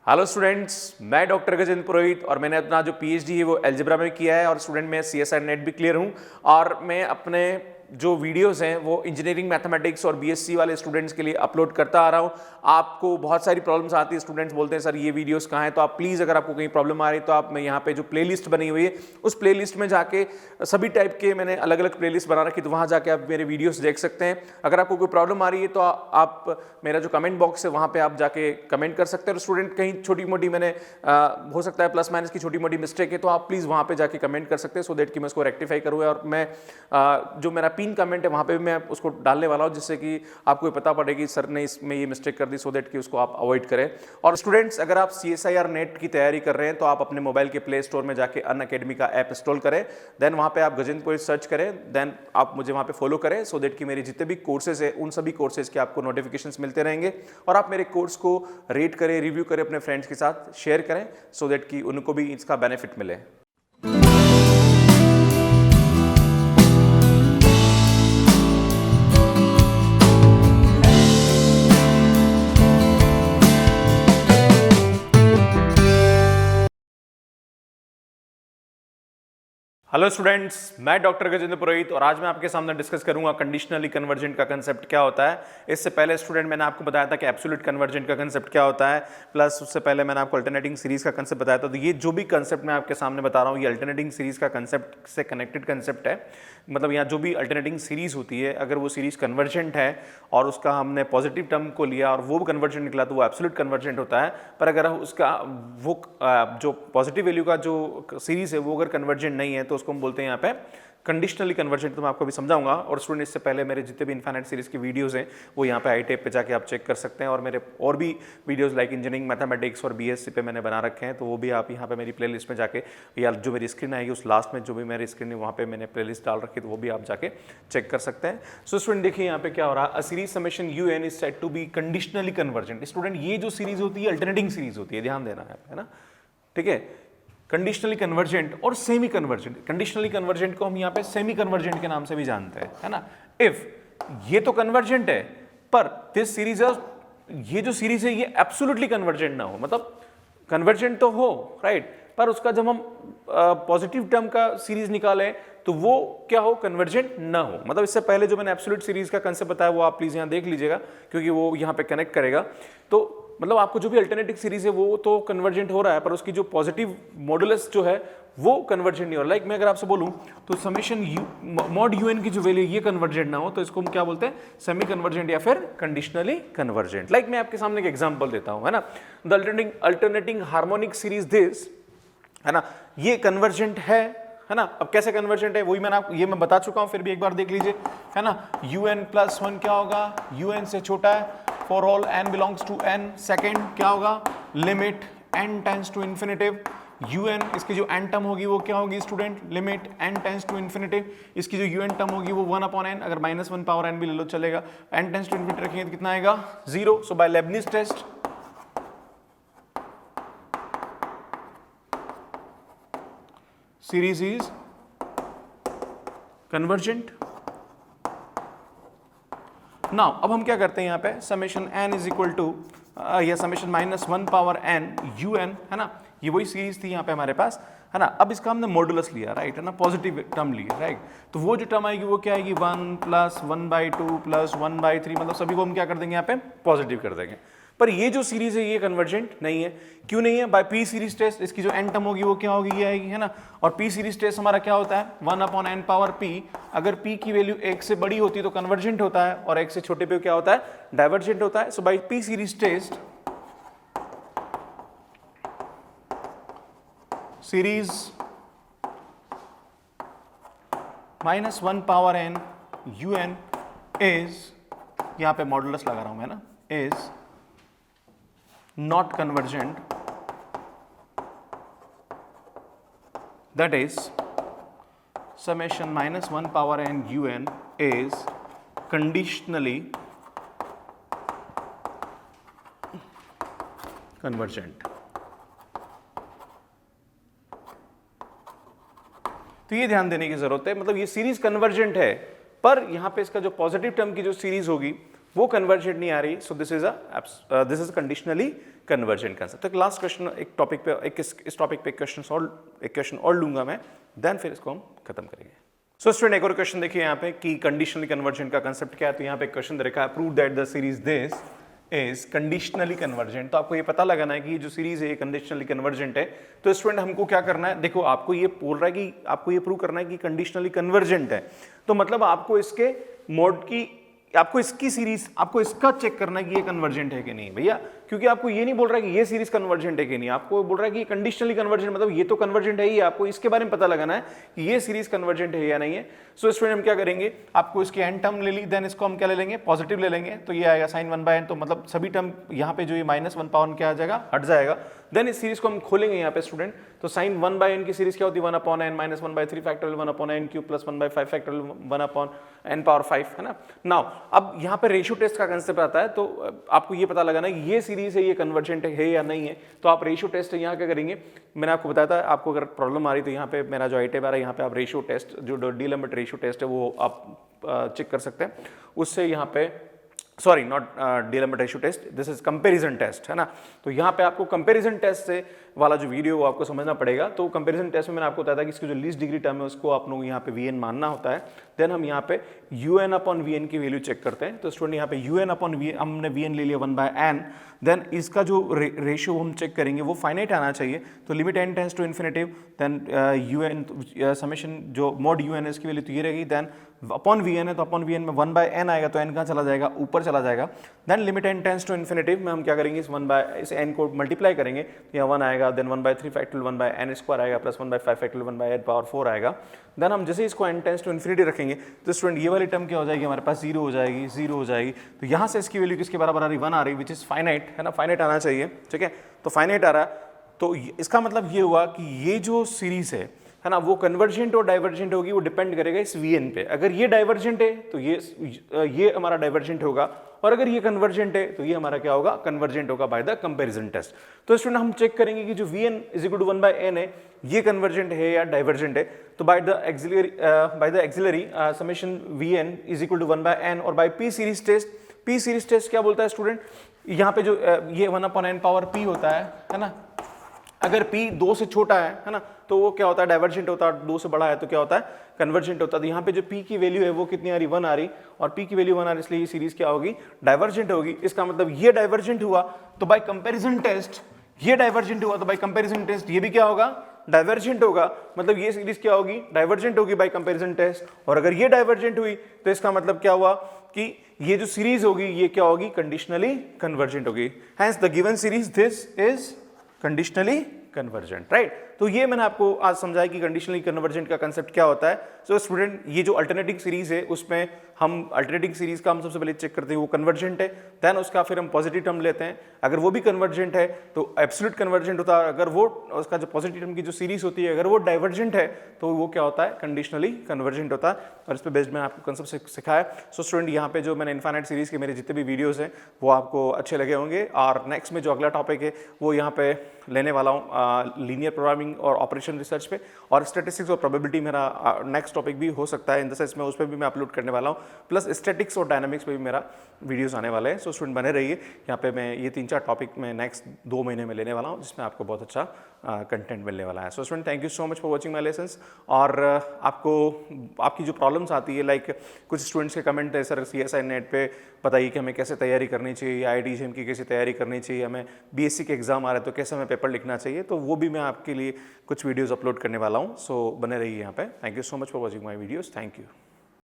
Hello students, मैं doctor Gajendra पुरोहित और मैंने अपना जो पीएचडी है वो अलजेब्रा में किया है और स्टूडेंट में सीएसआई नेट भी क्लियर हूँ। और मैं अपने जो वीडियोस हैं वो इंजीनियरिंग मैथमेटिक्स और बीएससी वाले स्टूडेंट्स के लिए अपलोड करता आ रहा हूँ। आपको बहुत सारी प्रॉब्लम्स आती है, स्टूडेंट्स बोलते हैं सर ये वीडियोस कहाँ हैं, तो आप प्लीज़ अगर आपको कहीं प्रॉब्लम आ रही है तो आप मैं यहाँ पे जो प्लेलिस्ट बनी हुई है उस प्लेलिस्ट में जाके सभी टाइप के मैंने अलग अलग प्लेलिस्ट बना रखी, तो वहाँ जाके आप मेरे वीडियोस देख सकते हैं। अगर आपको कोई प्रॉब्लम आ रही है तो आप मेरा जो कमेंट बॉक्स है वहाँ पे आप जाके कमेंट कर सकते हैं। और स्टूडेंट कहीं छोटी मोटी मैंने हो सकता है प्लस माइनस की छोटी मोटी मिस्टेक है तो आप प्लीज़ वहाँ पे जाके कमेंट कर सकते हैं, सो दैट कि मैं उसको रेक्टिफाई करूँ। और मैं जो मेरा पिन कमेंट है वहाँ पे मैं उसको डालने वाला हूँ, जिससे कि आपको पता पड़े कि सर ने इसमें ये मिस्टेक कर दी, सो दैट कि उसको आप अवॉइड करें। और स्टूडेंट्स, अगर आप CSIR नेट की तैयारी कर रहे हैं तो आप अपने मोबाइल के प्ले स्टोर में जाके अनअकैडमी का ऐप इंस्टॉल करें, देन वहाँ पे आप गजेंद्र पुरोहित सर्च करें, देन आप मुझे वहाँ पे फॉलो करें, सो दैट कि मेरे जितने भी कोर्सेज है उन सभी कोर्सेज के आपको नोटिफिकेशंस मिलते रहेंगे। और आप मेरे कोर्स को रेट करें, रिव्यू करें, अपने फ्रेंड्स के साथ शेयर करें, सो दैट कि उनको भी इसका बेनिफिट मिले। हेलो स्टूडेंट्स, मैं डॉक्टर गजेंद्र पुरोहित और आज मैं आपके सामने डिस्कस करूंगा कंडीशनली कन्वर्जेंट का कंसेप्ट क्या होता है। इससे पहले स्टूडेंट मैंने आपको बताया था कि एब्सोल्यूट कन्वर्जेंट का कंसेप्ट क्या होता है, प्लस उससे पहले मैंने आपको अल्टरनेटिंग सीरीज का कंसेप्ट बताया था। तो ये जो भी कंसेप्ट मैं आपके सामने बता रहा हूँ ये अल्टरनेटिंग सीरीज का कंसेप्ट से कनेक्टेड कंसेप्ट है। मतलब यहाँ जो भी अल्टरनेटिंग सीरीज होती है, अगर वो सीरीज कन्वर्जेंट है और उसका हमने पॉजिटिव टर्म को लिया और वो कन्वर्जेंट निकला तो वो एब्सोल्यूट कन्वर्जेंट होता है। पर अगर उसका वो जो पॉजिटिव वैल्यू का जो सीरीज है वो अगर कन्वर्जेंट नहीं है तो उसको हम बोलते हैं यहाँ पे कंडीशनली कन्वर्जेंट। तो मैं आपको अभी समझाऊंगा। और स्टूडेंट, इससे पहले मेरे जितने भी इनफाइनाइट सीरीज की वीडियोस हैं वो यहाँ पे iTape पे जाके आप चेक कर सकते हैं। और मेरे और भी वीडियोस लाइक इंजीनियरिंग मैथमेटिक्स और बीएससी पे मैंने बना रखे हैं, तो वो भी आप यहाँ पे मेरी प्लेलिस्ट में जाके, या जो मेरी स्क्रीन आएगी उस लास्ट में जो भी मेरी स्क्रीन है वहाँ पे मैंने प्लेलिस्ट डाल रखी है, तो वो भी आप जाके चेक कर सकते हैं। सो स्टूडेंट देखिए यहाँ पे क्या हो रहा है, a series summation UN is said to be conditionally convergent. Student, ये जो सीरीज होती है अल्टरनेटिंग सीरीज होती है, ध्यान देना है ना, ठीक है। कंडीशनली कन्वर्जेंट और सेमी कन्वर्जेंट। कंडीशनली कन्वर्जेंट को हम यहाँ पे सेमी कन्वर्जेंट के नाम से भी जानते हैं, है ना। इफ ये तो कन्वर्जेंट है पर दिस सीरीज, ये जो सीरीज है ये एब्सोल्युटली कन्वर्जेंट ना हो, मतलब कन्वर्जेंट तो हो राइट, पर उसका जब हम पॉजिटिव टर्म का सीरीज निकालें तो वो क्या हो, कन्वर्जेंट ना हो। मतलब इससे पहले जो मैंने एब्सोल्यूट सीरीज का कंसेप्ट बताया वो आप प्लीज यहाँ देख लीजिएगा, क्योंकि वो यहाँ पे कनेक्ट करेगा। तो मतलब आपको जो भी अल्टरनेटिव सीरीज है वो तो कन्वर्जेंट हो रहा है, पर उसकी जो पॉजिटिव मॉडुलस जो है वो कन्वर्जेंट नहीं हो रहा। लाइक मैं अगर आपसे बोलूं तो समेशन मॉड UN की जो वैल्यू ये कन्वर्जेंट ना हो तो इसको हम क्या बोलते हैं, सेमी कन्वर्जेंट या फिर कंडीशनली कन्वर्जेंट। लाइक मैं आपके सामने एक एग्जांपल देता हूं, है ना। The alternating harmonic series this, है ना, ये कन्वर्जेंट है ना। अब कैसे कन्वर्जेंट है वही मैं बता चुका हूं, फिर भी एक बार देख लीजिए, है ना। UN+1 क्या होगा, UN से छोटा है, for all n belongs to n। Second क्या होगा, limit n tends to infinitive. UN, इसकी जो n टर्म होगी वो क्या होगी student, limit n tends to infinitive. इसकी जो UN टर्म होगी वो 1/n, अगर -1 पावर n भी ले लो चलेगा। n टेंड्स टू इन्फिनिटी रखेंगे तो कितना आएगा, 0। So by Leibniz test series is convergent. Now अब हम क्या करते हैं यहाँ पे, summation n is equal to या समेशन -1 पावर n UN, है ना, ये वही सीरीज थी यहाँ पे हमारे पास, है ना। अब इसका हमने मॉडुलस लिया राइट, है ना, पॉजिटिव टर्म ली राइट। तो वो जो टर्म आएगी वो क्या आएगी, 1 + 1/2 + 1/3, मतलब सभी को हम क्या कर देंगे यहाँ पे पॉजिटिव कर देंगे। पर ये जो सीरीज है ये कन्वर्जेंट नहीं है। क्यों नहीं है, बाय P सीरीज टेस्ट इसकी जो n टर्म होगी वो क्या होगी, ये आएगी, है ना। और P सीरीज टेस्ट हमारा क्या होता है, 1/n पावर P। अगर P की वैल्यू 1 से बड़ी होती है तो कन्वर्जेंट होता है, और 1 से छोटे पे क्या होता है, डाइवर्जेंट होता है। So by P series test series -1 power n UN is, यहां पे मॉडुलस लगा रहा हूं मैं ना, is not convergent, that is summation -1 power n UN is conditionally convergent। तो ये ध्यान देने की जरूरत है, मतलब ये सीरीज कन्वर्जेंट है, पर यहां पे इसका जो पॉजिटिव टर्म की जो सीरीज होगी वो कन्वर्जेंट नहीं आ रही, so this is conditionally convergent concept. तो एक लास्ट क्वेश्चन एक टॉपिक पे इस टॉपिक पे एक क्वेश्चन और लूंगा मैं, देन फिर इसको हम खत्म करेंगे। सो स्टूडेंट एक और क्वेश्चन देखिए यहाँ पे कि कंडीशनली कन्वर्जेंट का कंसेप्ट क्या है। तो यहाँ पे क्वेश्चन दे रखा है, prove that the series this is conditionally convergent. तो आपको ये पता लगाना है कि ये जो सीरीज है ये कंडीशनली कन्वर्जेंट है। तो स्टूडेंट हमको क्या करना है, देखो आपको ये बोल रहा है कि आपको ये प्रूव करना है कि कंडीशनली कन्वर्जेंट है, तो मतलब आपको इसके मोड की, आपको इसकी सीरीज, आपको इसका चेक करना है कि ये कन्वर्जेंट है कि नहीं भैया, क्योंकि आपको ये नहीं बोल रहा है कि ये सीरीज कन्वर्जेंट है कि नहीं, आपको बोल रहा है कि कंडीशनली कन्वर्जेंट, मतलब ये तो कन्वर्जेंट है ही, आपको इसके बारे में पता लगाना है कि ये सीरीज कन्वर्जेंट है या नहीं है। सो स्टूडेंट हम क्या करेंगे, आपको इसकी एन टर्म ले ली, देन इसको हम क्या ले लेंगे, पॉजिटिव ले लेंगे, तो ये आएगा साइन 1/n, तो मतलब सभी टर्म यहाँ पे जो ये -1 क्या आ जाएगा, हट जाएगा। देन इस सीरीज को हम खोलेंगे यहाँ पे स्टूडेंट, तो साइन 1/n की सीरीज क्या होती है, 1/n minus 1/3 factorial 1/n cube plus 1/5 factorial 1/n⁵ है ना। नाउ अब यहाँ पे रेशियो टेस्ट का कंसेप्ट आता है, तो आपको ये पता लगाना है ये सीरीज है ये कन्वर्जेंट है या नहीं है। तो आप रेशियो टेस्ट यहाँ क्या करेंगे, मैंने आपको बताया था, आपको अगर प्रॉब्लम आ रही तो यहाँ पे मेरा जो आईटेब आ रहा है, यहाँ पे आप रेशियो टेस्ट जो डीएलएमएट रेशियो टेस्ट है वो आप चेक कर सकते हैं। उससे यहाँ पे sorry not D'Alembert ratio test, this is comparison test है ना। तो यहाँ पे आपको कंपैरिजन टेस्ट से वाला जो वीडियो वो आपको समझना पड़ेगा। तो कंपैरिजन टेस्ट में मैंने आपको बताया था कि इसकी जो लीस्ट डिग्री टर्म है उसको आप लोग यहाँ पे वीएन मानना होता है। देन हम यहाँ पे यूएन अपॉन वीएन की वैल्यू चेक करते हैं। तो स्टूडेंट यहाँ पे यूएन अपॉन वीएन, हमने वीएन ले लिया 1/n, देन इसका जो रेशियो हम चेक करेंगे वो फाइनाइट आना चाहिए। तो limit n tends to infinitive, then UN summation जो मोड यूएन है इसकी वैल्यू तो ये रहेगी, देन अपॉन वीएन है तो अपॉन वीएन में 1/n आएगा, तो n कहाँ चला जाएगा, ऊपर चला जाएगा। Then limit n tends to infinitive में हम क्या करेंगे, इस n को मल्टीप्लाई करेंगे, यहाँ 1 आएगा, देन 1/3 फैक्टोरियल 1/n² आएगा, प्लस 1/5 फैक्टोरियल 1/n⁴ आएगा। देन हम जैसे इसको n टेंड्स टू इन्फिनिटी रखेंगे तो स्टूडेंट ये वाली टर्म क्या हो जाएगी, हमारे पास 0 हो जाएगी, 0 हो जाएगी। तो यहाँ से इसकी वैल्यू किसके बराबर आ रही, 1 आ रही, विच इज फाइनाइट है ना, फाइनाइट आना चाहिए, ठीक है। तो फाइनाइट आ रहा है, तो इसका मतलब ये हुआ कि ये जो सीरीज है ना वो कन्वर्जेंट और डाइवर्जेंट होगी, वो डिपेंड करेगा इस वीएन पे। अगर ये डाइवर्जेंट है तो ये हमारा डाइवर्जेंट होगा, और अगर ये कन्वर्जेंट है तो ये हमारा क्या होगा, कन्वर्जेंट होगा बाय द कंपैरिजन टेस्ट। तो स्टूडेंट हम चेक करेंगे कि जो vn is equal to 1/n है ये कन्वर्जेंट है या डाइवर्जेंट है। तो by the auxiliary summation vn is equal to 1/n, और बाय p सीरीज टेस्ट क्या बोलता है स्टूडेंट, यहाँ पे जो ये 1/n पावर p होता है ना, अगर p 2 से छोटा है ना, तो वो क्या होता है, डाइवर्जेंट होता है, 2 से बड़ा है तो क्या होता है, कन्वर्जेंट होता है। तो यहाँ पे जो p की वैल्यू है वो कितनी आ रही, 1 आ रही, और p की वैल्यू 1 आ रही, इसलिए ये सीरीज क्या होगी, डाइवर्जेंट होगी। इसका मतलब ये डाइवर्जेंट हुआ तो बाय कंपैरिजन टेस्ट ये डाइवर्जेंट हुआ, तो बाय कंपैरिजन टेस्ट ये भी क्या होगा, डाइवर्जेंट होगा। मतलब ये सीरीज क्या होगी, डाइवर्जेंट होगी बाय कंपैरिजन टेस्ट। और अगर ये डाइवर्जेंट हुई तो इसका मतलब क्या हुआ कि ये जो सीरीज होगी ये क्या होगी, कंडीशनली कन्वर्जेंट होगी। Hence the given series this is conditionally convergent, right. तो ये मैंने आपको आज समझाया कि कंडीशनली कन्वर्जेंट का कंसेप्ट क्या होता है। सो स्टूडेंट ये जो अल्टरनेटिंग सीरीज है उसमें हम अल्टरनेटिंग सीरीज का हम सबसे पहले चेक करते हैं वो कन्वर्जेंट है, देन उसका फिर हम पॉजिटिव टर्म लेते हैं। अगर वो भी कन्वर्जेंट है तो एब्सोल्यूट कन्वर्जेंट होता है, अगर वो उसका जो पॉजिटिव टर्म की जो सीरीज होती है अगर वो डाइवर्जेंट है तो वो क्या होता है, कंडीशनली कन्वर्जेंट होता है। और इस पर बेस्ड मैंने आपको कंसेप्ट सिखाया। सो स्टूडेंट यहाँ पे जो मैंने इनफाइनाइट सीरीज के मेरे जितने भी वीडियोस हैं वो आपको अच्छे लगे होंगे। और नेक्स्ट में जो अगला टॉपिक है वो यहाँ पे लेने वाला हूँ लीनियर प्रोग्रामिंग और ऑपरेशन रिसर्च पे, और स्टैटिस्टिक्स और प्रोबेबिलिटी मेरा नेक्स्ट टॉपिक भी हो सकता है इन द सेंस में, उस पर भी मैं अपलोड करने वाला हूँ। प्लस स्टैटिक्स और डायनामिक्स पे भी मेरा वीडियोस आने वाले हैं। सो स्टूडेंट बने रहिए, यहाँ पे मैं ये 3-4 टॉपिक में नेक्स्ट 2 महीने में लेने वाला हूँ जिसमें आपको बहुत अच्छा कंटेंट मिलने वाला है। So student thank you so much for watching my lessons. और आपको आपकी जो प्रॉब्लम्स आती है, लाइक कुछ स्टूडेंट्स के कमेंट है, सर CSI नेट पे बताइए कि हमें कैसे तैयारी करनी चाहिए, IIT की कैसे तैयारी करनी चाहिए, हमें BSc के एग्जाम आ रहे हैं तो कैसे हमें पेपर लिखना चाहिए, तो वो भी मैं आपके लिए कुछ वीडियोस अपलोड करने वाला हूँ। सो बने रहिए यहाँ पे। Thank you so much for watching my videos. Thank you.